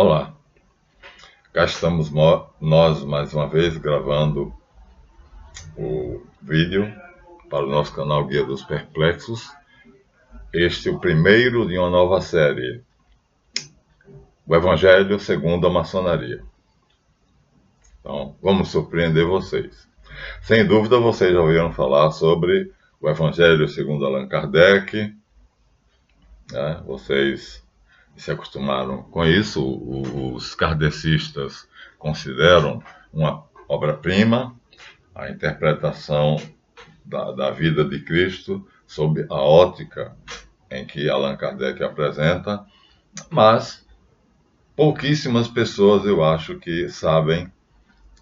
Olá, cá estamos nós mais uma vez gravando o vídeo para o nosso canal Guia dos Perplexos. Este é o primeiro de uma nova série, o Evangelho segundo a Maçonaria. Então, vamos surpreender vocês. Sem dúvida, vocês já ouviram falar sobre o Evangelho segundo Allan Kardec, né? Vocês se acostumaram com isso. Os kardecistas consideram uma obra-prima a interpretação da vida de Cristo sob a ótica em que Allan Kardec apresenta, mas pouquíssimas pessoas, eu acho, que sabem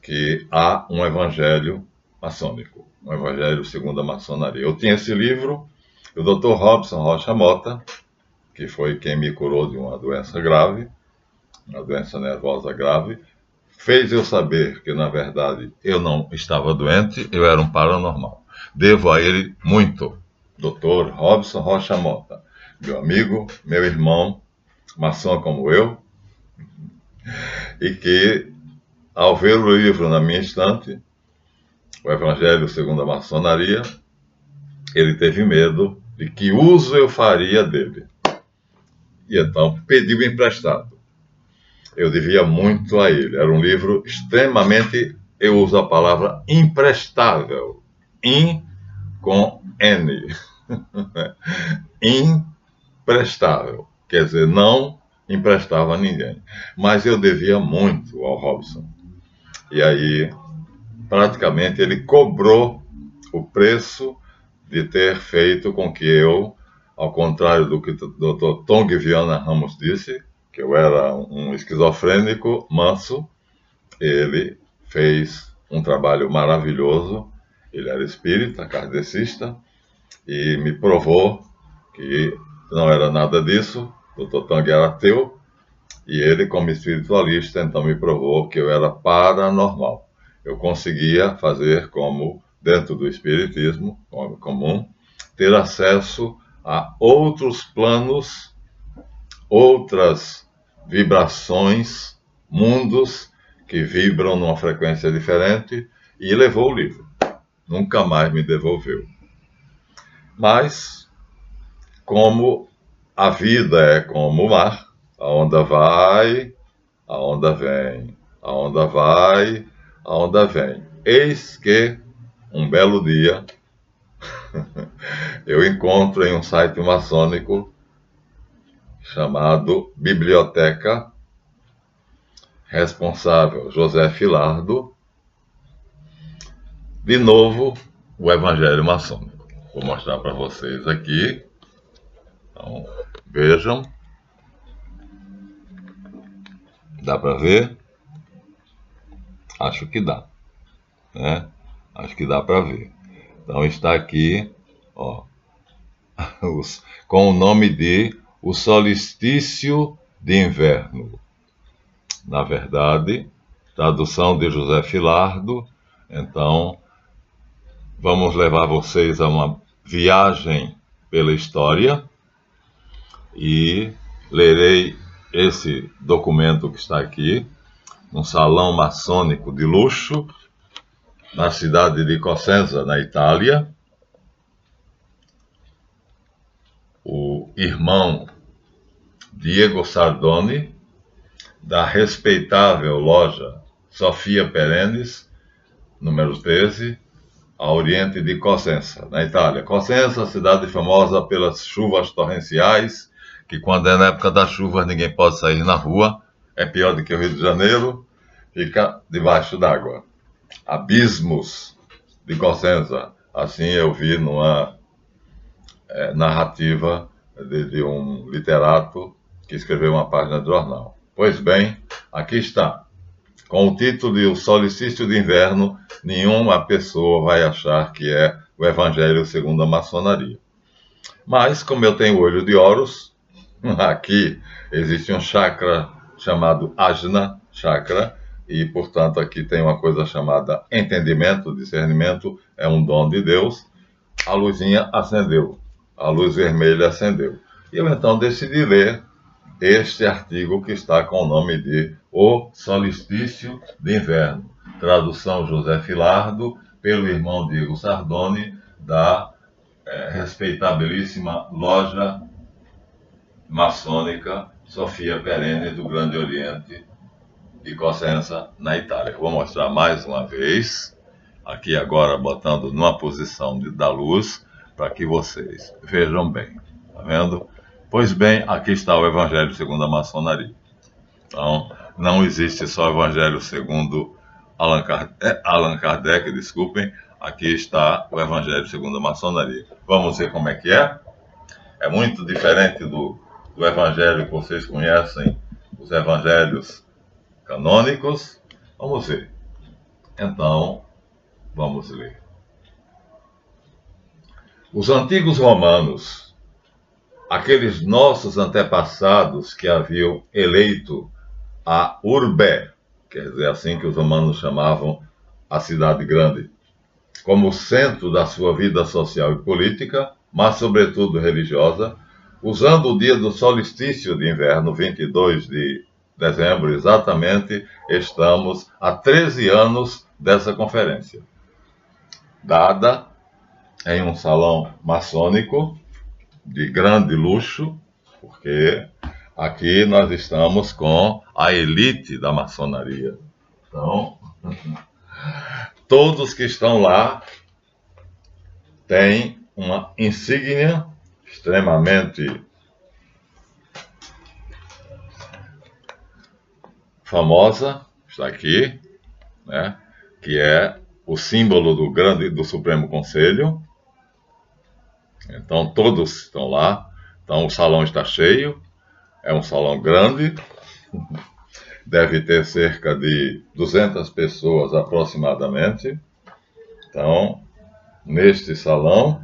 que há um evangelho maçônico, um evangelho segundo a maçonaria. Eu tinha esse livro, o Dr. Robson Rocha Mota, que foi quem me curou de uma doença grave, uma doença nervosa grave, fez eu saber que, na verdade, eu não estava doente, eu era um paranormal. Devo a ele muito, Dr. Robson Rocha Mota, meu amigo, meu irmão, maçom como eu, e que, ao ver o livro na minha estante, o Evangelho segundo a Maçonaria, ele teve medo de que uso eu faria dele. E então pediu emprestado. Eu devia muito a ele. Era um livro extremamente, eu uso a palavra imprestável. Com N. Imprestável. Quer dizer, não emprestava a ninguém. Mas eu devia muito ao Robson. E aí, praticamente, ele cobrou o preço de ter feito com que eu, ao contrário do que o Dr. Tong Viana Ramos disse, que eu era um esquizofrênico manso, ele fez um trabalho maravilhoso. Ele era espírita, kardecista, e me provou que não era nada disso. O Dr. Tong era ateu, e ele, como espiritualista, então me provou que eu era paranormal. Eu conseguia fazer como, dentro do espiritismo comum, ter acesso a outros planos, outras vibrações, mundos que vibram numa frequência diferente, e levou o livro. Nunca mais me devolveu. Mas, como a vida é como o mar, a onda vai, a onda vem, a onda vai, a onda vem. Eis que, um belo dia, eu encontro em um site maçônico chamado Biblioteca, responsável José Filardo, de novo o Evangelho Maçônico. Vou mostrar para vocês aqui. Então, vejam. Dá para ver? Acho que dá, né? Acho que dá para ver. Então está aqui, ó, com o nome de O Solstício de Inverno. Na verdade, tradução de José Filardo. Então, vamos levar vocês a uma viagem pela história e lerei esse documento que está aqui, num salão maçônico de luxo, na cidade de Cosenza, na Itália. O irmão Diego Sardoni, da respeitável loja Sofia Perennes, número 13, a oriente de Cosenza, na Itália. Cosenza, cidade famosa pelas chuvas torrenciais, que quando é na época das chuvas ninguém pode sair na rua, é pior do que o Rio de Janeiro, fica debaixo d'água. Abismos de Cosenza, assim eu vi numa narrativa de um literato que escreveu uma página de jornal. Pois bem, aqui está. Com o título de O Solstício de Inverno, nenhuma pessoa vai achar que é o Evangelho segundo a Maçonaria. Mas, como eu tenho olho de Horus, aqui existe um chakra chamado Ajna Chakra, e, portanto, aqui tem uma coisa chamada entendimento, discernimento, é um dom de Deus. A luzinha acendeu, a luz vermelha acendeu. E eu, então, decidi ler este artigo que está com o nome de O Solstício de Inverno, tradução José Filardo, pelo irmão Diego Sardoni, da respeitabilíssima loja maçônica Sofia Perenne do Grande Oriente de Cosenza, na Itália. Vou mostrar mais uma vez, aqui agora botando numa posição da luz, para que vocês vejam bem. Tá vendo? Pois bem, aqui está o Evangelho segundo a maçonaria. Então, não existe só o Evangelho segundo Allan Kardec, desculpem. Aqui está o Evangelho segundo a maçonaria. Vamos ver como é que é? É muito diferente do Evangelho que vocês conhecem, os Evangelhos canônicos. Vamos ver. Então, vamos ler. Os antigos romanos, aqueles nossos antepassados que haviam eleito a urbe, quer dizer, assim que os romanos chamavam a cidade grande, como centro da sua vida social e política, mas sobretudo religiosa, usando o dia do solstício de inverno, 22 de dezembro, exatamente, estamos há 13 anos dessa conferência, dada em um salão maçônico de grande luxo, porque aqui nós estamos com a elite da maçonaria. Então, todos que estão lá têm uma insígnia extremamente famosa, está aqui, né, que é o símbolo do Supremo Conselho. Então, todos estão lá. Então, o salão está cheio. É um salão grande. Deve ter cerca de 200 pessoas aproximadamente. Então, neste salão,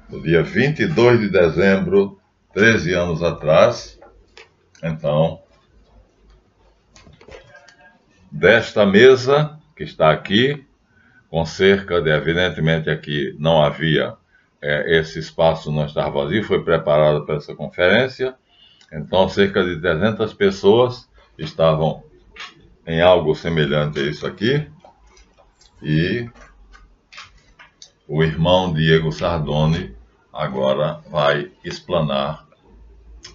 no dia 22 de dezembro, 13 anos atrás, então, desta mesa que está aqui, com cerca de, evidentemente aqui não havia, esse espaço não estava vazio, foi preparado para essa conferência, então cerca de 300 pessoas estavam em algo semelhante a isso aqui, e o irmão Diego Sardoni agora vai explanar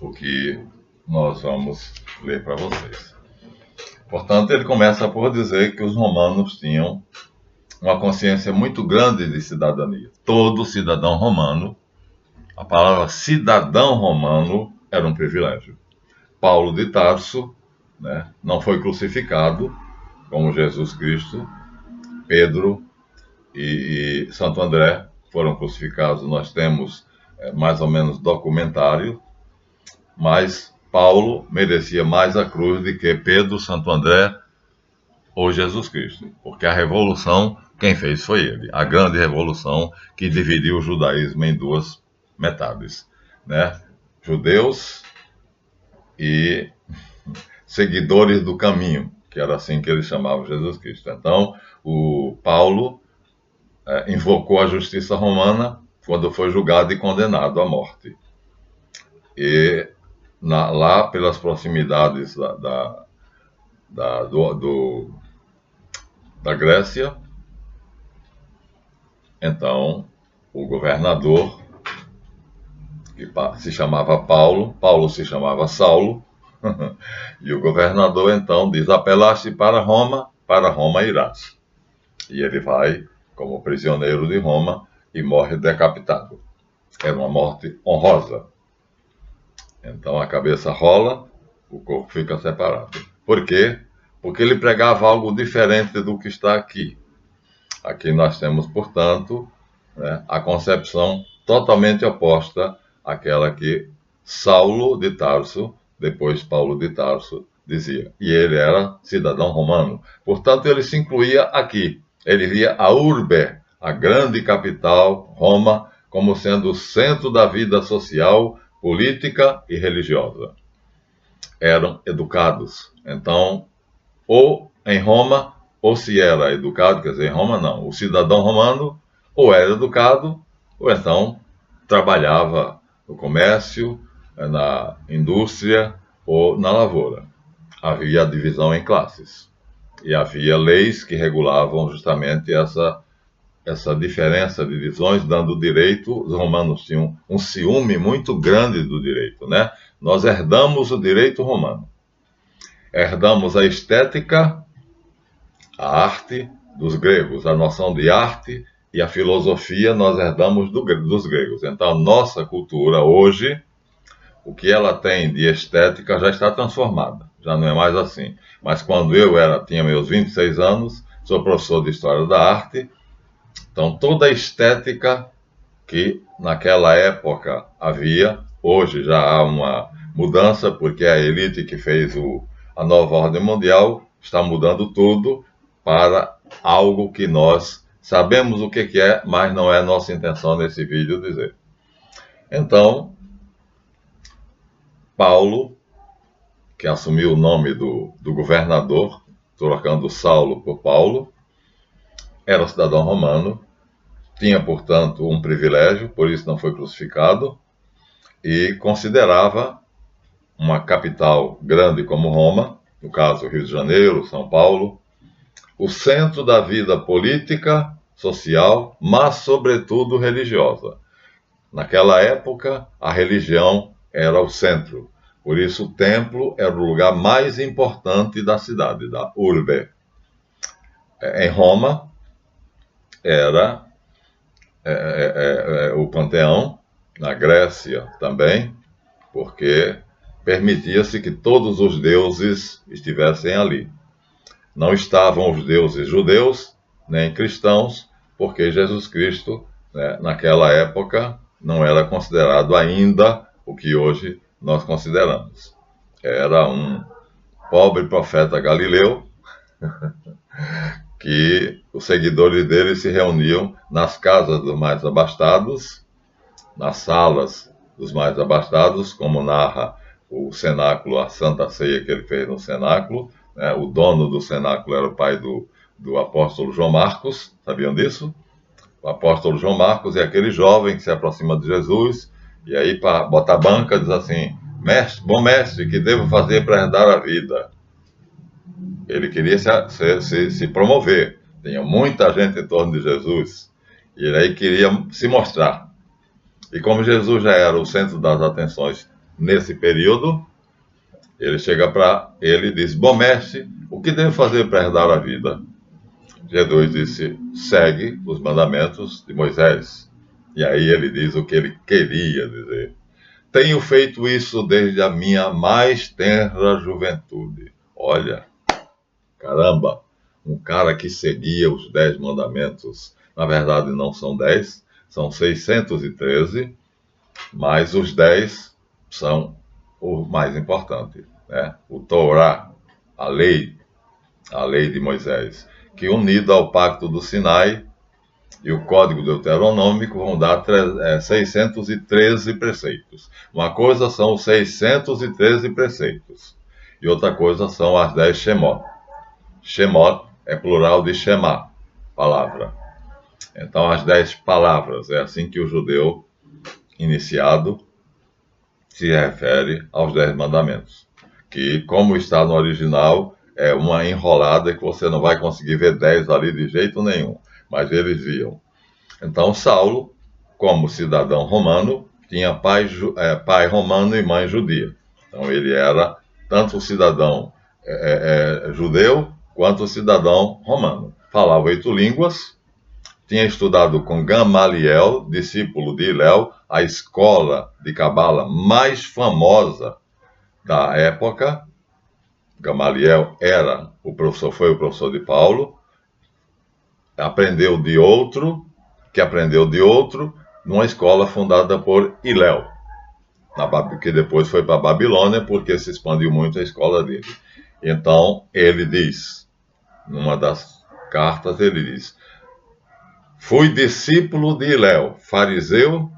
o que nós vamos ler para vocês. Portanto, ele começa por dizer que os romanos tinham uma consciência muito grande de cidadania. Todo cidadão romano, a palavra cidadão romano era um privilégio. Paulo de Tarso, né, não foi crucificado como Jesus Cristo. Pedro e Santo André foram crucificados. Nós temos mais ou menos documentário, mas Paulo merecia mais a cruz do que Pedro, Santo André ou Jesus Cristo, porque a revolução, quem fez foi ele, a grande revolução que dividiu o judaísmo em duas metades, né? Judeus e seguidores do caminho, que era assim que ele chamava Jesus Cristo. Então, o Paulo invocou a justiça romana quando foi julgado e condenado à morte. E lá pelas proximidades da Grécia, então o governador, que se chamava Paulo se chamava Saulo, e o governador então diz: apelaste para Roma irás. E ele vai como prisioneiro de Roma e morre decapitado. Era uma morte honrosa. Então a cabeça rola, o corpo fica separado. Por quê? Porque ele pregava algo diferente do que está aqui. Aqui nós temos, portanto, né, a concepção totalmente oposta àquela que Saulo de Tarso, depois Paulo de Tarso, dizia. E ele era cidadão romano. Portanto, ele se incluía aqui. Ele via a urbe, a grande capital, Roma, como sendo o centro da vida social, política e religiosa. Eram educados. Então, ou em Roma, ou se era educado, quer dizer, em Roma não, o cidadão romano ou era educado, ou então trabalhava no comércio, na indústria ou na lavoura. Havia a divisão em classes. E havia leis que regulavam justamente essa diferença de divisões, dando direito. Os romanos tinham um ciúme muito grande do direito, né? Nós herdamos o direito romano. Herdamos a estética, a arte dos gregos, a noção de arte e a filosofia nós herdamos dos gregos. Então, a nossa cultura hoje, o que ela tem de estética já está transformada, já não é mais assim. Mas quando tinha meus 26 anos, sou professor de História da Arte, então toda a estética que naquela época havia, hoje já há uma mudança, porque a elite que fez a nova ordem mundial está mudando tudo para algo que nós sabemos o que é, mas não é nossa intenção nesse vídeo dizer. Então, Paulo, que assumiu o nome do governador, trocando Saulo por Paulo, era um cidadão romano, tinha, portanto, um privilégio, por isso não foi crucificado, e considerava uma capital grande como Roma, no caso Rio de Janeiro, São Paulo, o centro da vida política, social, mas sobretudo religiosa. Naquela época, a religião era o centro. Por isso, o templo era o lugar mais importante da cidade, da urbe. Em Roma, era o Panteão, na Grécia também, porque permitia-se que todos os deuses estivessem ali. Não estavam os deuses judeus, nem cristãos, porque Jesus Cristo, né, naquela época, não era considerado ainda o que hoje nós consideramos. Era um pobre profeta galileu, que os seguidores dele se reuniam nas casas dos mais abastados, nas salas dos mais abastados, como narra o cenáculo, a Santa Ceia que ele fez no cenáculo. Né? O dono do cenáculo era o pai do apóstolo João Marcos, sabiam disso? O apóstolo João Marcos é aquele jovem que se aproxima de Jesus, e aí bota a banca diz assim: mestre, bom mestre, que devo fazer para herdar a vida? Ele queria se promover, tinha muita gente em torno de Jesus, e ele aí queria se mostrar. E como Jesus já era o centro das atenções nesse período, ele chega para ele e diz: bom mestre, o que devo fazer para herdar a vida? Jesus disse: segue os mandamentos de Moisés. E aí ele diz o que ele queria dizer: tenho feito isso desde a minha mais tenra juventude. Olha, caramba, um cara que seguia os 10 mandamentos. Na verdade não são 10, são 613, mas os 10 são o mais importante, né? O Torá, a lei de Moisés, que unido ao pacto do Sinai e o código deuteronômico vão dar 613 preceitos. Uma coisa são os 613 preceitos e outra coisa são as 10 Shemot. Shemot é plural de Shema, palavra. Então, as 10 palavras, é assim que o judeu iniciado se refere aos 10 mandamentos. Que, como está no original, é uma enrolada que você não vai conseguir ver 10 ali de jeito nenhum. Mas eles viam. Então, Saulo, como cidadão romano, tinha pai romano e mãe judia. Então, ele era tanto cidadão judeu quanto cidadão romano. Falava 8 línguas, tinha estudado com Gamaliel, discípulo de Hilel, a escola de cabala mais famosa da época. Gamaliel foi o professor de Paulo, aprendeu de outro, que aprendeu de outro, numa escola fundada por Hilel, que depois foi para a Babilônia, porque se expandiu muito a escola dele. Então, ele diz, numa das cartas, ele diz: fui discípulo de Hilel, fariseu,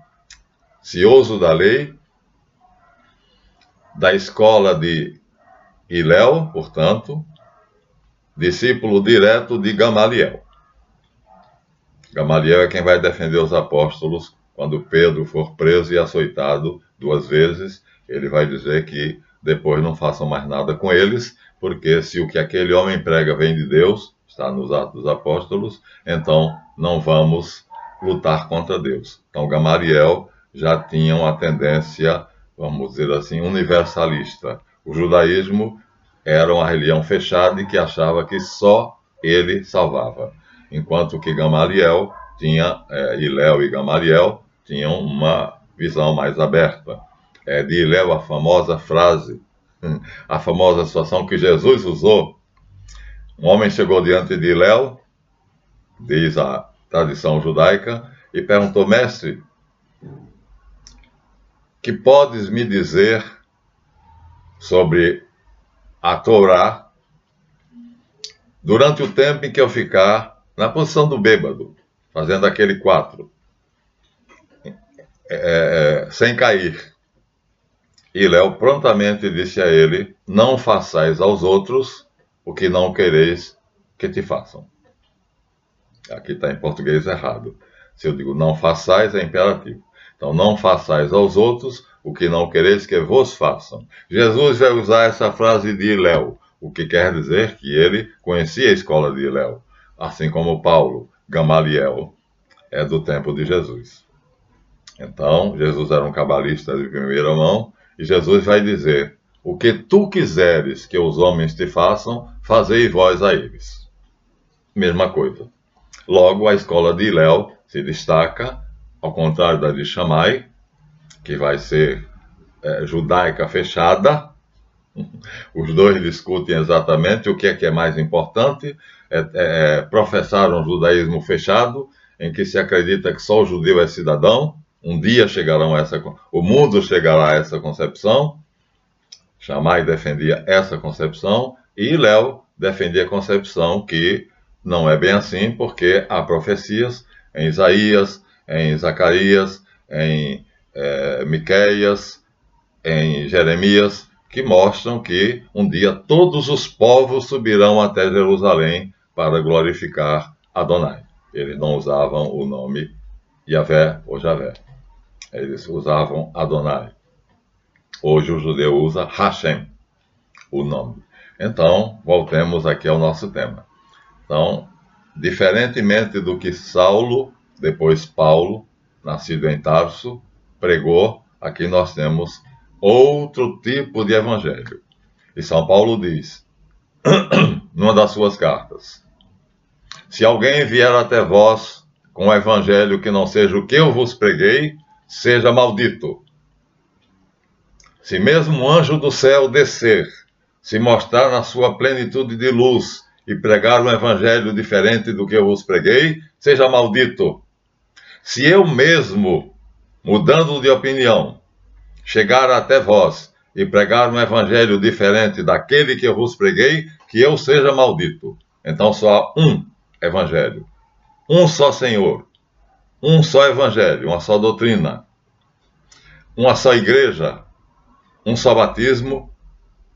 cioso da lei, da escola de Hilel, portanto, discípulo direto de Gamaliel. Gamaliel é quem vai defender os apóstolos quando Pedro for preso e açoitado 2 vezes. ele vai dizer que depois não façam mais nada com eles, porque se o que aquele homem prega vem de Deus, está nos Atos dos Apóstolos, então não vamos lutar contra Deus. Então Gamaliel já tinha uma tendência, vamos dizer assim, universalista. O judaísmo era uma religião fechada e que achava que só ele salvava, enquanto que Gamaliel tinha, Hilel e Gamaliel tinham uma visão mais aberta. De Hilel a famosa frase, a famosa situação que Jesus usou. Um homem chegou diante de Hilel, diz a tradição judaica, e perguntou: mestre, que podes me dizer sobre a Torá durante o tempo em que eu ficar na posição do bêbado, fazendo aquele 4, sem cair? E Léo prontamente disse a ele: não façais aos outros o que não quereis que te façam. Aqui está em português errado. Se eu digo não façais, é imperativo. Então, não façais aos outros o que não quereis que vos façam. Jesus vai usar essa frase de Hilel, o que quer dizer que ele conhecia a escola de Hilel, assim como Paulo, Gamaliel, é do tempo de Jesus. Então, Jesus era um cabalista de primeira mão, e Jesus vai dizer: o que tu quiseres que os homens te façam, fazei vós a eles. Mesma coisa. Logo, a escola de Hilel se destaca, ao contrário da de Shammai, que vai ser judaica fechada. Os dois discutem exatamente o que é mais importante. Professar um judaísmo fechado, em que se acredita que só o judeu é cidadão. Um dia o mundo chegará a essa concepção. Shammai defendia essa concepção e Hillel defendia a concepção que não é bem assim, porque há profecias em Isaías, em Zacarias, em Miqueias, em Jeremias, que mostram que um dia todos os povos subirão até Jerusalém para glorificar Adonai. Eles não usavam o nome Yahvé ou Javé. Eles usavam Adonai. Hoje o judeu usa Hashem, o nome. Então, voltemos aqui ao nosso tema. Então, diferentemente do que Saulo, depois Paulo, nascido em Tarso, pregou, aqui nós temos outro tipo de evangelho. E São Paulo diz, numa das suas cartas: se alguém vier até vós com um evangelho que não seja o que eu vos preguei, seja maldito. Se mesmo um anjo do céu descer, se mostrar na sua plenitude de luz e pregar um evangelho diferente do que eu vos preguei, seja maldito. Se eu mesmo, mudando de opinião, chegar até vós e pregar um evangelho diferente daquele que eu vos preguei, que eu seja maldito. Então só há um evangelho, um só Senhor, um só evangelho, uma só doutrina, uma só igreja, um só batismo,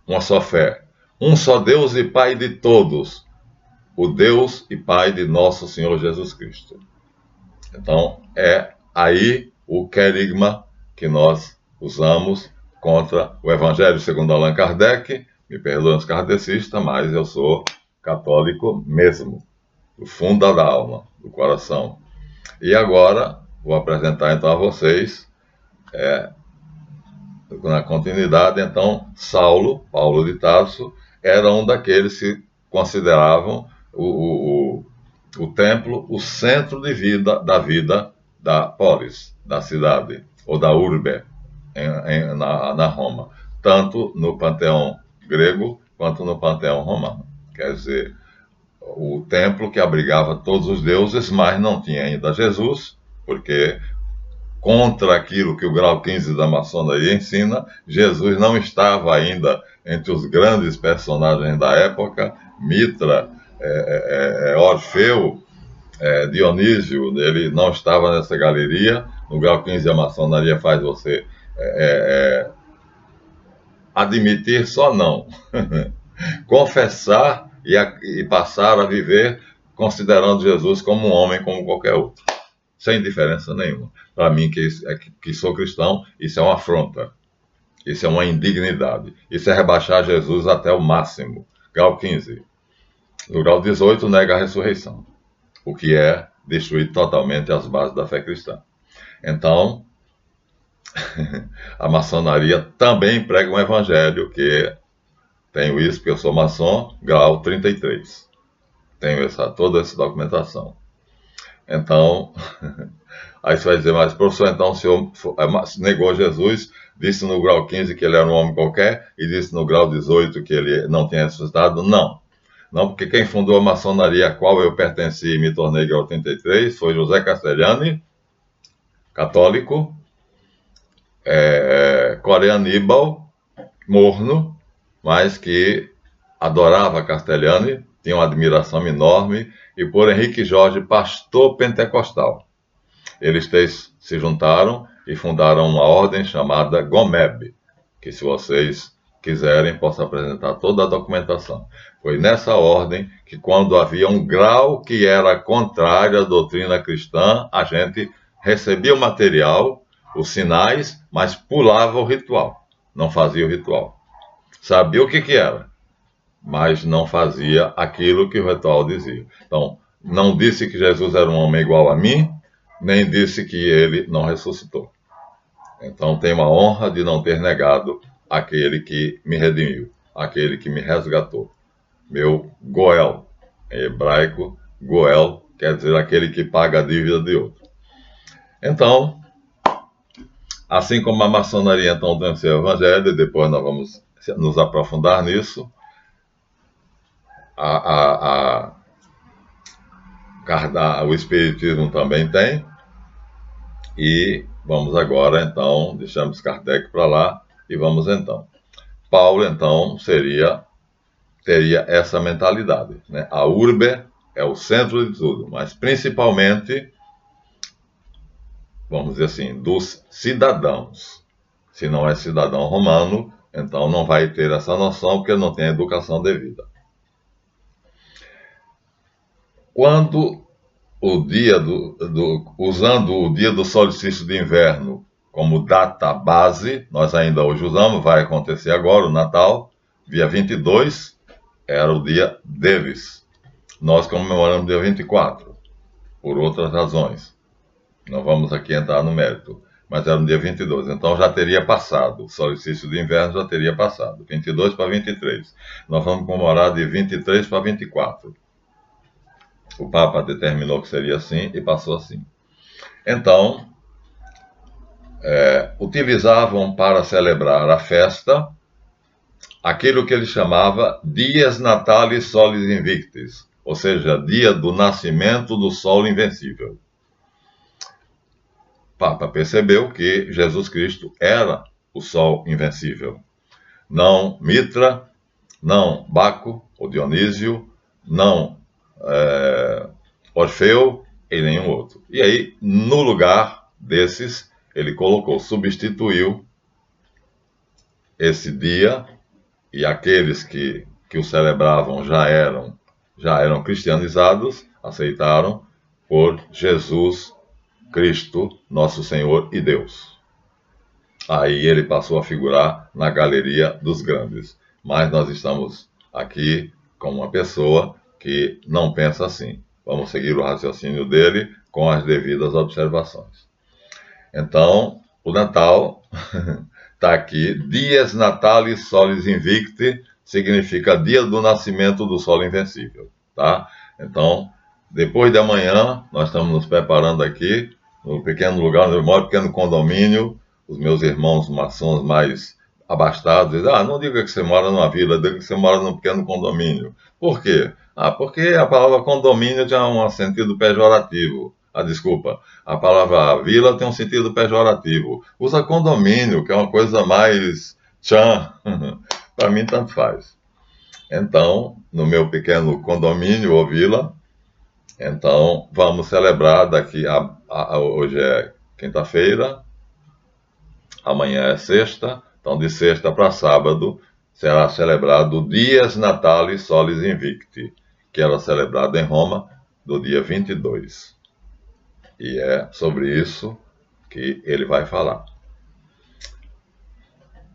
uma só fé, um só Deus e Pai de todos, o Deus e Pai de nosso Senhor Jesus Cristo. Então, é aí o querigma que nós usamos contra o Evangelho segundo Allan Kardec. Me perdoem os kardecistas, mas eu sou católico mesmo, do fundo da alma, do coração. E agora, vou apresentar então a vocês, na continuidade, então, Paulo de Tarso, era um daqueles que consideravam o templo o centro de vida da polis, da cidade, ou da urbe, na Roma, tanto no panteão grego quanto no panteão romano. Quer dizer, o templo que abrigava todos os deuses, mas não tinha ainda Jesus, porque contra aquilo que o grau 15 da maçonaria ensina, Jesus não estava ainda entre os grandes personagens da época. Mitra, Orfeu, Dionísio, ele não estava nessa galeria. No grau 15 a maçonaria faz você admitir só não, confessar e passar a viver considerando Jesus como um homem como qualquer outro, sem diferença nenhuma. Para mim, que sou cristão, isso é uma afronta. Isso é uma indignidade. Isso é rebaixar Jesus até o máximo. Grau 15. No grau 18, nega a ressurreição, o que é destruir totalmente as bases da fé cristã. Então, a maçonaria também prega um evangelho, que tenho isso porque eu sou maçom, grau 33. Tenho toda essa documentação. Então, aí você vai dizer, mas professor, então o senhor negou Jesus, disse no grau 15 que ele era um homem qualquer, e disse no grau 18 que ele não tinha ressuscitado? Não. Não, porque quem fundou a maçonaria a qual eu pertenci e me tornei grau 33 foi José Castellani, católico, Corea Aníbal, morno, mas que adorava Castellani, tinha uma admiração enorme, e por Henrique Jorge, pastor pentecostal. Eles três se juntaram e fundaram uma ordem chamada GOMEB, que se vocês quiserem, posso apresentar toda a documentação. Foi nessa ordem que, quando havia um grau que era contrário à doutrina cristã, a gente recebia o material, os sinais, mas pulava o ritual, não fazia o ritual. Sabia o que era, mas não fazia aquilo que o ritual dizia. Então, não disse que Jesus era um homem igual a mim, nem disse que ele não ressuscitou. Então, tenho a honra de não ter negado aquele que me redimiu, aquele que me resgatou. Meu Goel, em hebraico, Goel quer dizer aquele que paga a dívida de outro. Então, assim como a maçonaria então tem o seu evangelho, e depois nós vamos nos aprofundar nisso, o Espiritismo também tem, e vamos agora, então, deixamos Kardec para lá, e vamos então. Paulo, então, teria essa mentalidade, né? A urbe é o centro de tudo, mas principalmente, vamos dizer assim, dos cidadãos. Se não é cidadão romano, então não vai ter essa noção, porque não tem educação devida. Quando usando o dia do solstício de inverno como data base, nós ainda hoje usamos, vai acontecer agora, o Natal, dia 22, era o dia deles. Nós comemoramos dia 24, por outras razões. Não vamos aqui entrar no mérito, mas era no dia 22, então já teria passado, o solstício de inverno já teria passado, 22 para 23. Nós vamos comemorar de 23 para 24. O Papa determinou que seria assim e passou assim. Então, utilizavam para celebrar a festa aquilo que ele chamava Dies Natalis Solis Invictus, ou seja, dia do nascimento do Sol Invencível. O Papa percebeu que Jesus Cristo era o Sol Invencível. Não Mitra, não Baco ou Dionísio, não Orfeu e nenhum outro. E aí, no lugar desses, ele substituiu esse dia, e aqueles que o celebravam já eram cristianizados, aceitaram por Jesus Cristo, nosso Senhor e Deus. Aí ele passou a figurar na galeria dos grandes. Mas nós estamos aqui com uma pessoa que não pensa assim. Vamos seguir o raciocínio dele com as devidas observações. Então, o Natal está aqui. Dies Natalis Solis Invicti significa dia do nascimento do Sol Invencível. Tá? Então, depois de amanhã, nós estamos nos preparando aqui, no pequeno lugar onde eu moro, pequeno condomínio. Os meus irmãos maçons mais abastados dizem, não diga que você mora numa vila, diga que você mora num pequeno condomínio. Por quê? Porque a palavra condomínio já é um sentido pejorativo. Desculpa, a palavra vila tem um sentido pejorativo. Usa condomínio, que é uma coisa mais tchan. Para mim, tanto faz. Então, no meu pequeno condomínio ou vila, então vamos celebrar daqui hoje é quinta-feira, amanhã é sexta, então de sexta para sábado será celebrado o Dies Natalis Solis Invicti, que era celebrado em Roma do dia 22. E é sobre isso que ele vai falar.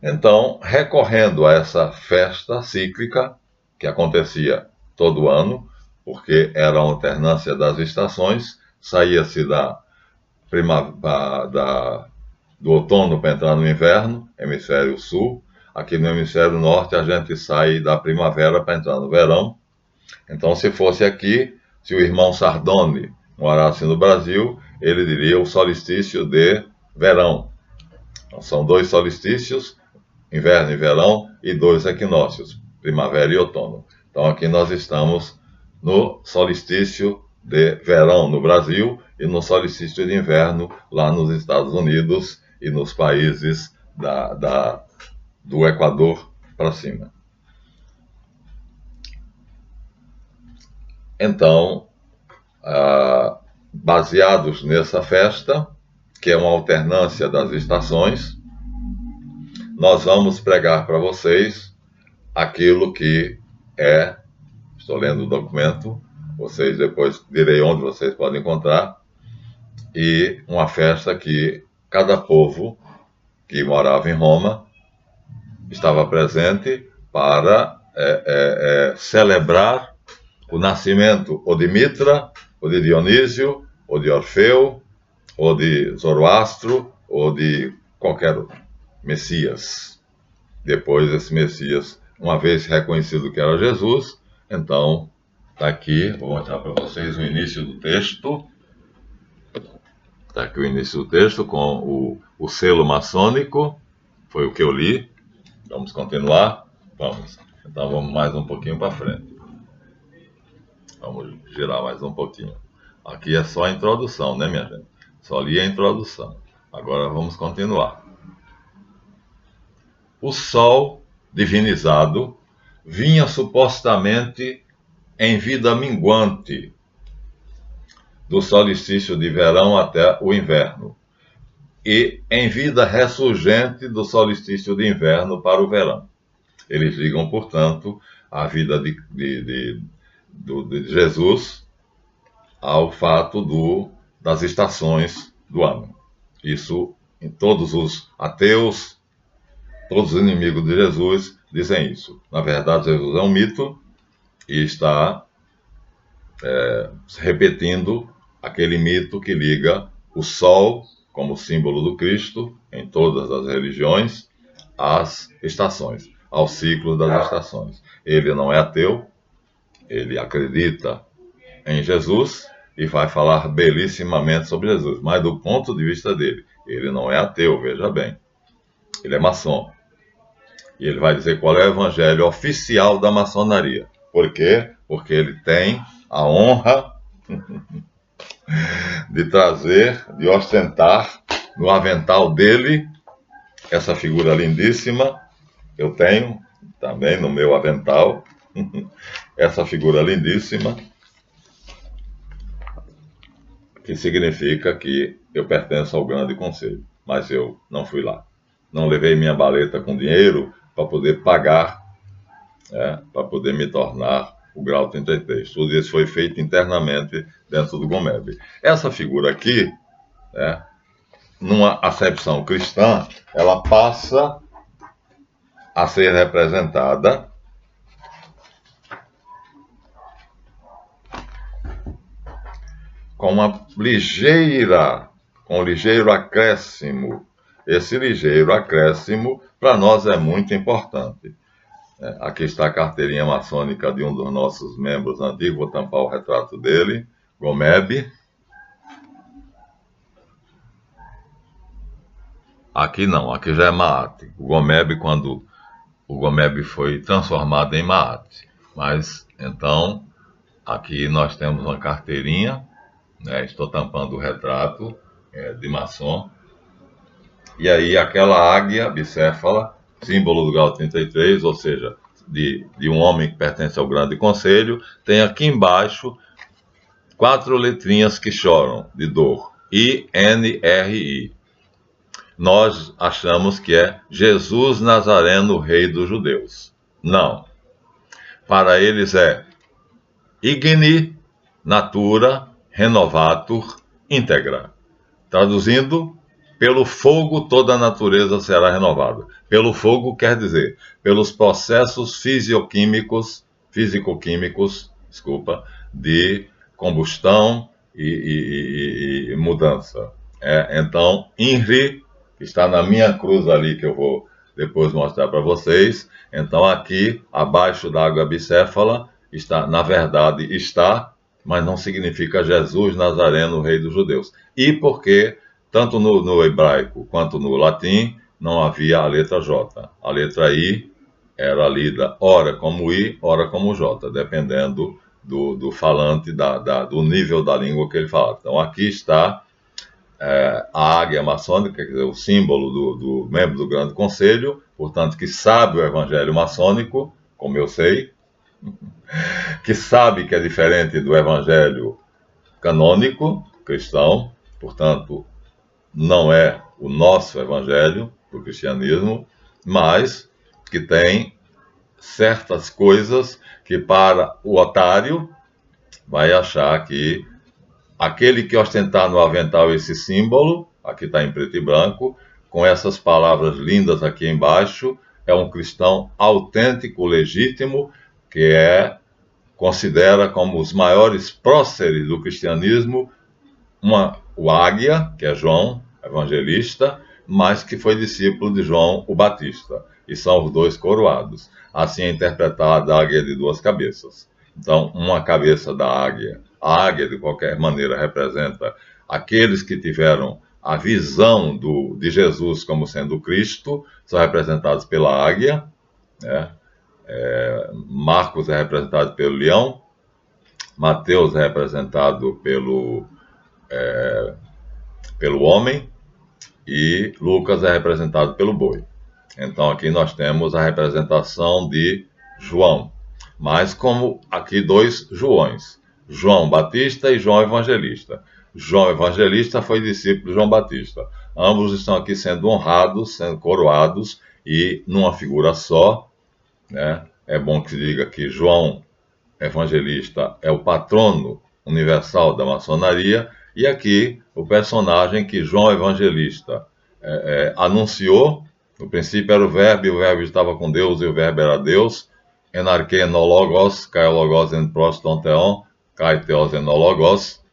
Então, recorrendo a essa festa cíclica, que acontecia todo ano, porque era a alternância das estações, saía-se do outono para entrar no inverno, hemisfério sul. Aqui no hemisfério norte a gente sai da primavera para entrar no verão. Então, se fosse aqui, se o irmão Sardone morasse no Brasil, ele diria o solstício de verão. Então, são 2 solstícios, inverno e verão, e 2 equinócios, primavera e outono. Então, aqui nós estamos no solstício de verão no Brasil e no solstício de inverno lá nos Estados Unidos e nos países do Equador para cima. Então, baseados nessa festa, que é uma alternância das estações, nós vamos pregar para vocês aquilo que é, estou lendo o documento, vocês depois direi onde vocês podem encontrar, e uma festa que cada povo que morava em Roma estava presente para celebrar o nascimento ou de Mitra, ou de Dionísio, ou de Orfeu, ou de Zoroastro, ou de qualquer Messias. Depois esse Messias, uma vez reconhecido que era Jesus, então está aqui, vou mostrar para vocês o início do texto. Está aqui o início do texto com o selo maçônico, foi o que eu li. Vamos continuar? Vamos. Então vamos mais um pouquinho para frente. Vamos girar mais um pouquinho. Aqui é só a introdução, né, minha gente? Só li a introdução. Agora vamos continuar. O sol divinizado vinha supostamente em vida minguante do solstício de verão até o inverno, e em vida ressurgente do solstício de inverno para o verão. Eles ligam, portanto, a vida de Jesus ao fato das estações do ano. Isso, em todos os ateus, todos os inimigos de Jesus dizem isso. Na verdade, Jesus é um mito e está repetindo aquele mito que liga o sol, como símbolo do Cristo, em todas as religiões, às estações, ao ciclo das estações. Ele não é ateu, ele acredita em Jesus e vai falar belissimamente sobre Jesus, mas do ponto de vista dele, ele não é ateu, veja bem, ele é maçom. E ele vai dizer qual é o evangelho oficial da maçonaria. Por quê? Porque ele tem a honra de trazer, de ostentar no avental dele essa figura lindíssima. Eu tenho também no meu avental essa figura lindíssima, que significa que eu pertenço ao grande conselho, mas eu não fui lá. Não levei minha baleta com dinheiro para poder pagar, para poder me tornar o grau 33. Tudo isso foi feito internamente dentro do GOMEB. Essa figura aqui, numa acepção cristã, ela passa a ser representada com um ligeiro acréscimo. Esse ligeiro acréscimo, para nós, é muito importante. Aqui está a carteirinha maçônica de um dos nossos membros antigos, vou tampar o retrato dele, GOMEB. Aqui não, aqui já é Maat. O GOMEB, quando o GOMEB foi transformado em Maat. Mas, então, aqui nós temos uma carteirinha, estou tampando o retrato de maçom. E aí aquela águia bicéfala, símbolo do grau 33, ou seja, de um homem que pertence ao grande conselho, tem aqui embaixo 4 letrinhas que choram de dor, INRI. Nós achamos que é Jesus Nazareno, Rei dos Judeus. Não. Para eles é Igni Natura Renovatur Integra. Traduzindo, pelo fogo toda a natureza será renovada. Pelo fogo quer dizer, pelos processos físico-químicos, de combustão e mudança. Então, INRI, que está na minha cruz ali, que eu vou depois mostrar para vocês. Então, aqui, abaixo da água bicéfala, está, na verdade, está, mas não significa Jesus Nazareno, Rei dos Judeus. E porque, tanto no hebraico quanto no latim, não havia a letra J. A letra I era lida ora como I, ora como J, dependendo do falante, do nível da língua que ele falava. Então, aqui está a águia maçônica, quer dizer, o símbolo do membro do Grande Conselho, portanto, que sabe o evangelho maçônico, como eu sei, que sabe que é diferente do evangelho canônico cristão, portanto, não é o nosso evangelho do cristianismo, mas que tem certas coisas que para o otário vai achar que aquele que ostentar no avental esse símbolo, aqui está em preto e branco, com essas palavras lindas aqui embaixo, é um cristão autêntico, legítimo, que considera como os maiores próceres do cristianismo o Águia, que é João, evangelista, mas que foi discípulo de João o Batista, e são os dois coroados. Assim é interpretada a águia de duas cabeças. Então, uma cabeça da águia, a águia de qualquer maneira representa aqueles que tiveram a visão de Jesus como sendo Cristo, são representados pela águia, né? Marcos é representado pelo leão, Mateus é representado pelo homem, e Lucas é representado pelo boi. Então aqui nós temos a representação de João, mas como aqui dois Joões, João Batista e João Evangelista. João Evangelista foi discípulo de João Batista. Ambos estão aqui sendo honrados, sendo coroados, e numa figura só, né? É bom que se diga que João Evangelista é o patrono universal da maçonaria, e aqui o personagem que João Evangelista anunciou. No princípio era o Verbo, e o Verbo estava com Deus, e o Verbo era Deus. Enarque no logos, kai logos en proston theon, kai theos en logos.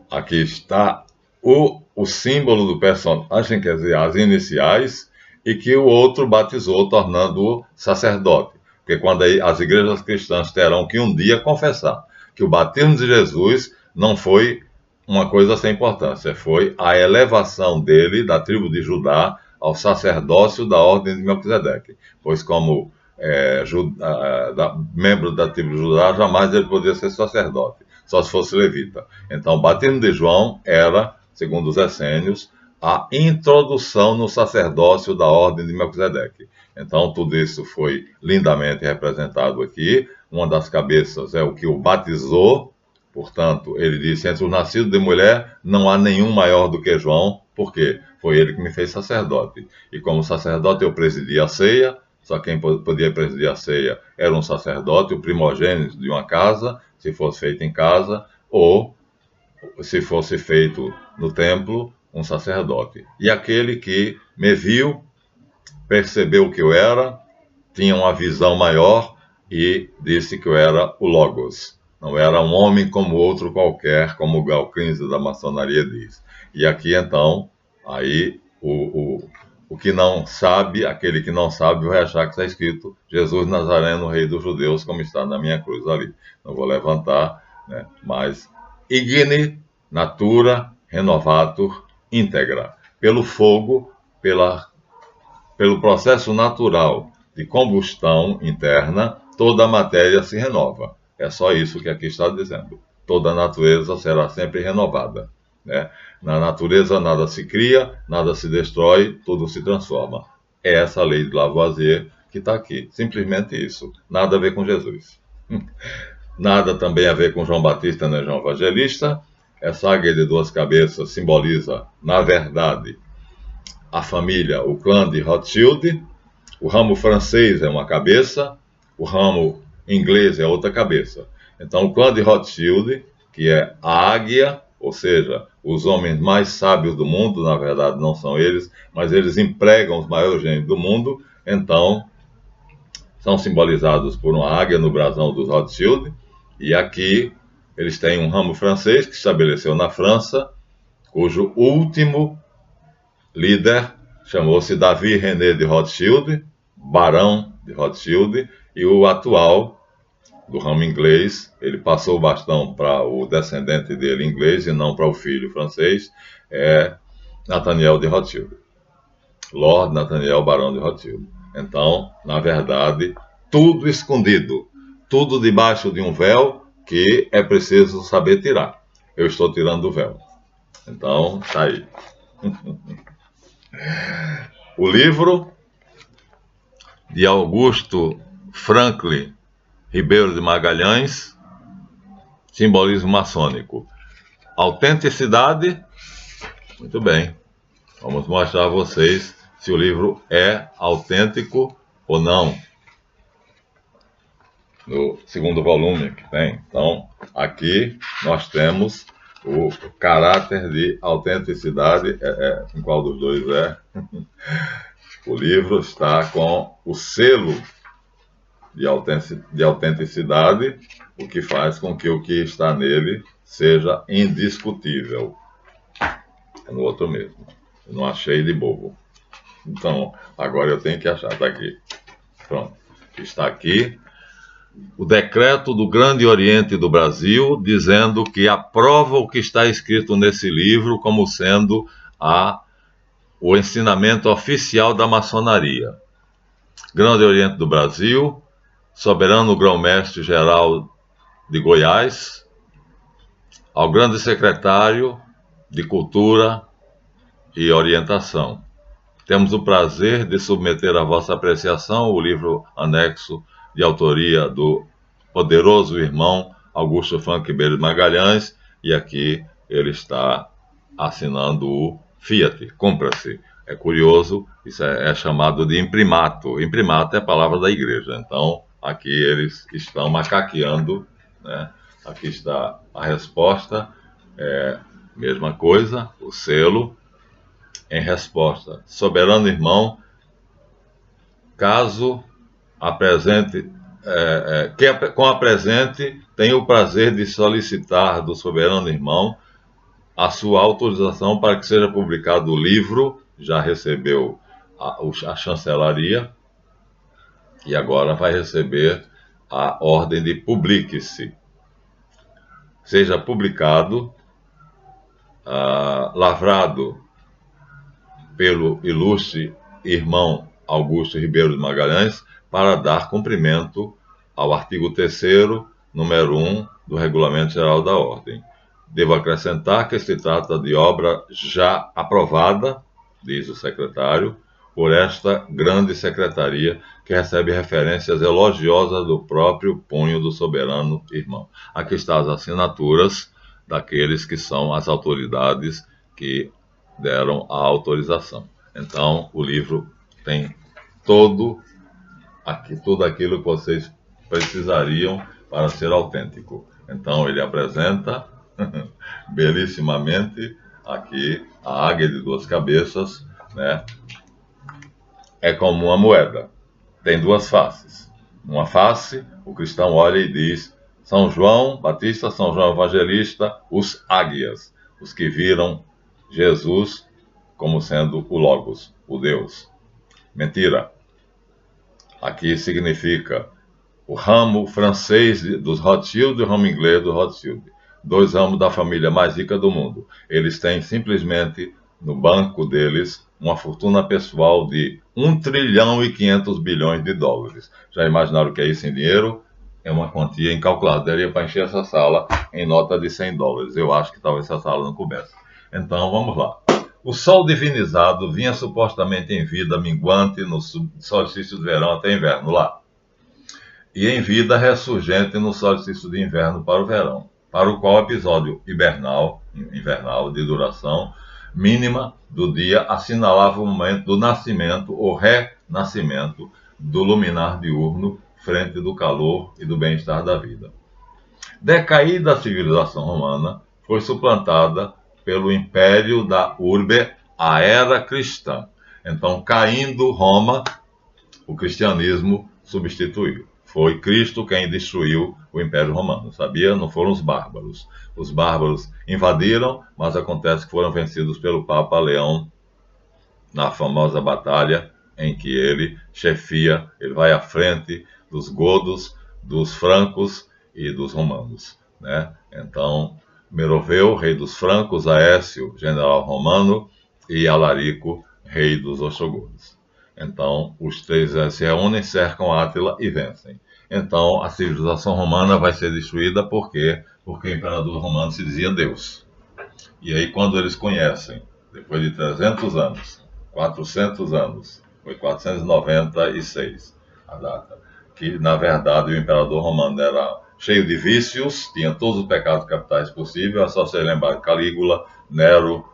Aqui está o símbolo do personagem, quer dizer, as iniciais, e que o outro batizou, tornando-o sacerdote. Porque quando as igrejas cristãs terão que um dia confessar que o batismo de Jesus não foi uma coisa sem importância, foi a elevação dele, da tribo de Judá, ao sacerdócio da ordem de Melquisedeque. Pois como membro da tribo de Judá, jamais ele podia ser sacerdote, só se fosse levita. Então o batismo de João era, segundo os essênios, a introdução no sacerdócio da ordem de Melquisedeque. Então, tudo isso foi lindamente representado aqui. Uma das cabeças é o que o batizou. Portanto, ele disse, entre os nascidos de mulher, não há nenhum maior do que João. Por quê? Foi ele que me fez sacerdote. E como sacerdote eu presidi a ceia. Só quem podia presidir a ceia era um sacerdote, o primogênito de uma casa, se fosse feito em casa, ou se fosse feito no templo, um sacerdote. E aquele que me viu, percebeu que eu era, tinha uma visão maior e disse que eu era o Logos. Não era um homem como outro qualquer, como o Galcrinze da maçonaria diz. E aqui, então, aí o que não sabe, aquele que não sabe, vai achar que está escrito Jesus Nazareno, Rei dos Judeus, como está na minha cruz ali. Não vou levantar, né? Mas Igni Natura Renovatur Integra. Pelo fogo, pelo processo natural de combustão interna, toda a matéria se renova. É só isso que aqui está dizendo. Toda a natureza será sempre renovada, né? Na natureza nada se cria, nada se destrói, tudo se transforma. É essa lei de Lavoisier que está aqui. Simplesmente isso. Nada a ver com Jesus. Nada também a ver com João Batista nem João Evangelista. Essa águia de duas cabeças simboliza, na verdade, a família, o clã de Rothschild. O ramo francês é uma cabeça, o ramo inglês é outra cabeça. Então, o clã de Rothschild, que é a águia, ou seja, os homens mais sábios do mundo, na verdade não são eles, mas eles empregam os maiores gênios do mundo, então são simbolizados por uma águia no brasão dos Rothschild, e aqui eles têm um ramo francês que estabeleceu na França, cujo último líder chamou-se Davi René de Rothschild, barão de Rothschild, e o atual, do ramo inglês, ele passou o bastão para o descendente dele inglês e não para o filho francês, é Nathaniel de Rothschild, Lord Nathaniel Barão de Rothschild. Então, na verdade, tudo escondido, tudo debaixo de um véu que é preciso saber tirar. Eu estou tirando o véu. Então, tá aí. O livro de Augusto Franklin Ribeiro de Magalhães, simbolismo maçônico. Autenticidade, muito bem. Vamos mostrar a vocês se o livro é autêntico ou não. No segundo volume que tem. Então, aqui nós temos o caráter de autenticidade. Em qual dos dois é? O livro está com o selo de autenticidade, o que faz com que o que está nele seja indiscutível. É no outro mesmo. Eu não achei de bobo. Então, agora eu tenho que achar. Está aqui. Pronto. Está aqui o decreto do Grande Oriente do Brasil, dizendo que aprova o que está escrito nesse livro como sendo o ensinamento oficial da maçonaria. Grande Oriente do Brasil, Soberano Grão-Mestre-Geral de Goiás, ao Grande Secretário de Cultura e Orientação. Temos o prazer de submeter à vossa apreciação o livro anexo de autoria do poderoso irmão Augusto Franklin Ribeiro de Magalhães, e aqui ele está assinando o Fiat, cumpra-se. É curioso, isso é chamado de imprimato. Imprimato é a palavra da igreja, então aqui eles estão macaqueando, né? Aqui está a resposta, mesma coisa, o selo, em resposta. Soberano irmão, caso apresente, com a presente, tenho o prazer de solicitar do soberano irmão a sua autorização para que seja publicado o livro, já recebeu a chancelaria, e agora vai receber a ordem de publique-se. Seja publicado, lavrado pelo ilustre irmão Augusto Ribeiro de Magalhães, para dar cumprimento ao artigo 3º, número 1, do Regulamento Geral da Ordem. Devo acrescentar que se trata de obra já aprovada, diz o secretário, por esta grande secretaria, que recebe referências elogiosas do próprio punho do soberano irmão. Aqui estão as assinaturas daqueles que são as autoridades que deram a autorização. Então, o livro tem tudo aquilo que vocês precisariam para ser autêntico. Então, ele apresenta belíssimamente aqui a águia de duas cabeças, né? É como uma moeda, tem duas faces. Uma face, o cristão olha e diz: São João Batista, São João Evangelista, os águias, os que viram Jesus como sendo o Logos, o Deus. Mentira. Aqui significa o ramo francês dos Rothschild e o ramo inglês do Rothschild. Dois ramos da família mais rica do mundo. Eles têm simplesmente no banco deles uma fortuna pessoal de 1 trilhão e 500 bilhões de dólares. Já imaginaram o que é isso em dinheiro? É uma quantia incalculável. Daria para encher essa sala em nota de 100 dólares. Eu acho que talvez essa sala não coubesse. Então, vamos lá. O sol divinizado vinha supostamente em vida minguante no solstício de verão até inverno lá. E em vida ressurgente no solstício de inverno para o verão, para o qual o episódio invernal de duração mínima do dia assinalava o momento do nascimento ou renascimento do luminar diurno frente do calor e do bem-estar da vida. Decaída a civilização romana, foi suplantada pelo império da urbe, a era cristã. Então, caindo Roma, o cristianismo substituiu. Foi Cristo quem destruiu o Império Romano, sabia? Não foram os bárbaros. Os bárbaros invadiram, mas acontece que foram vencidos pelo Papa Leão na famosa batalha em que ele chefia, ele vai à frente dos godos, dos francos e dos romanos, né? Então, Meroveu, rei dos francos, Aécio, general romano, e Alarico, rei dos ostrogodos. Então, os três se reúnem, cercam Átila e vencem. Então, a civilização romana vai ser destruída por quê? Porque o imperador romano se dizia Deus. E aí, quando eles conhecem, depois de 300 anos, 400 anos, foi 496 a data, que na verdade o imperador romano era cheio de vícios, tinha todos os pecados capitais possíveis, é só você lembrar Calígula, Nero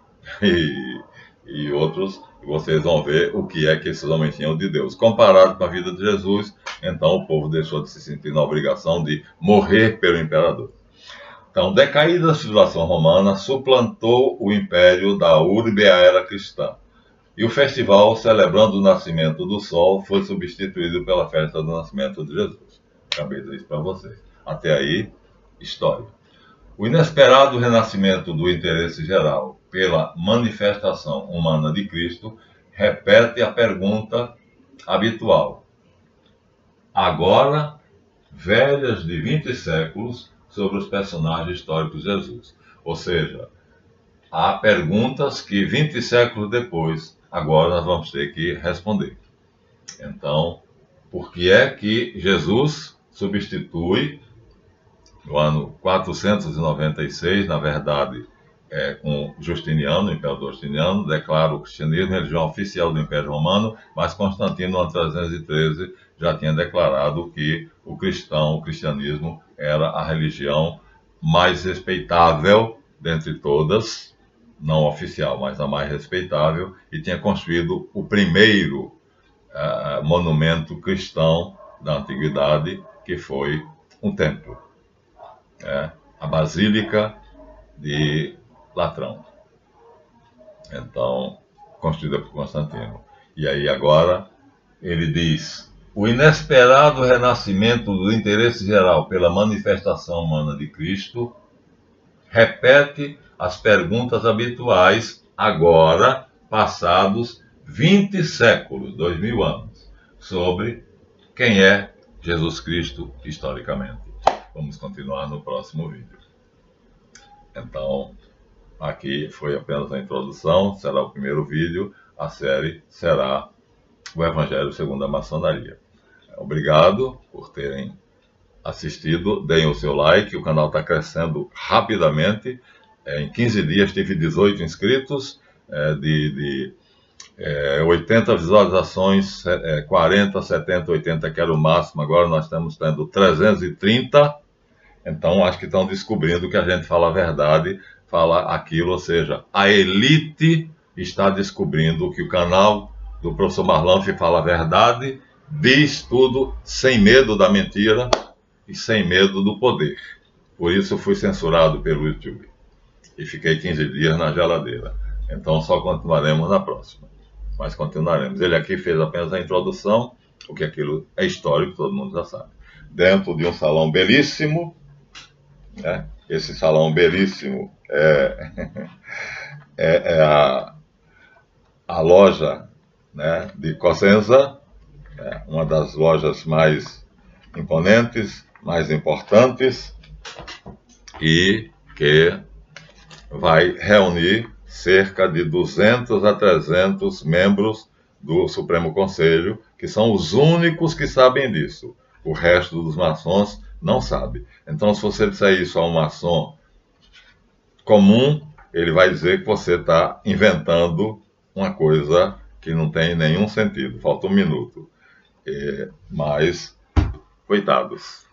e outros, e vocês vão ver o que é que esses homens tinham de Deus. Comparado com a vida de Jesus, então o povo deixou de se sentir na obrigação de morrer pelo imperador. Então, decaída a civilização romana, suplantou o império da urbe à era cristã. E o festival, celebrando o nascimento do sol, foi substituído pela festa do nascimento de Jesus. Acabei de dizer isso para vocês. Até aí, história. O inesperado renascimento do interesse geral pela manifestação humana de Cristo repete a pergunta habitual. Agora, velhas de 20 séculos, sobre os personagens históricos de Jesus. Ou seja, há perguntas que 20 séculos depois, agora nós vamos ter que responder. Então, por que é que Jesus substitui, no ano 496, na verdade, com Justiniano, o imperador Justiniano, declara o cristianismo religião oficial do Império Romano, mas Constantino, no ano 313, já tinha declarado que o cristianismo era a religião mais respeitável dentre todas, não oficial, mas a mais respeitável, e tinha construído o primeiro monumento cristão da antiguidade, que foi um templo, a Basílica de Latrão. Então, construída por Constantino. E aí agora ele diz: o inesperado renascimento do interesse geral pela manifestação humana de Cristo repete as perguntas habituais, agora passados 20 séculos, 2000 anos, sobre quem é Jesus Cristo historicamente. Vamos continuar no próximo vídeo. Então, aqui foi apenas a introdução, será o primeiro vídeo, a série será o Evangelho segundo a Maçonaria. Obrigado por terem assistido, deem o seu like, o canal está crescendo rapidamente, em 15 dias tive 18 inscritos, de 80 visualizações, 40, 70, 80 que era o máximo, agora nós estamos tendo 330, então acho que estão descobrindo que a gente fala a verdade, fala aquilo, ou seja, a elite está descobrindo que o canal do professor Marlanf fala a verdade, diz tudo sem medo da mentira e sem medo do poder. Por isso fui censurado pelo YouTube e fiquei 15 dias na geladeira. Então só continuaremos na próxima, mas continuaremos. Ele aqui fez apenas a introdução, porque aquilo é histórico, todo mundo já sabe. Dentro de um salão belíssimo, né? Esse salão belíssimo é a loja, né, de Cosenza, uma das lojas mais imponentes, mais importantes, e que vai reunir cerca de 200 a 300 membros do Supremo Conselho, que são os únicos que sabem disso. O resto dos maçons não sabe. Então, se você disser isso a um maçom comum, ele vai dizer que você está inventando uma coisa que não tem nenhum sentido. Falta um minuto. Mas, coitados,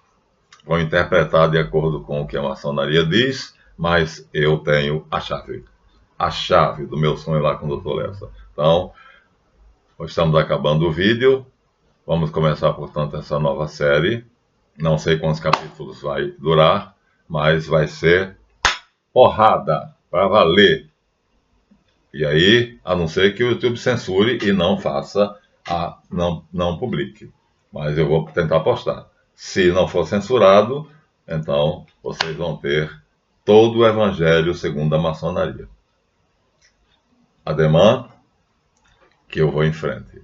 vão interpretar de acordo com o que a maçonaria diz, mas eu tenho a chave do meu sonho lá com o Dr. Lessa. Então, estamos acabando o vídeo, vamos começar, portanto, essa nova série. Não sei quantos capítulos vai durar, mas vai ser porrada, para valer. E aí, a não ser que o YouTube censure e não faça, não publique. Mas eu vou tentar postar. Se não for censurado, então vocês vão ter todo o Evangelho segundo a maçonaria. Ademã, que eu vou em frente.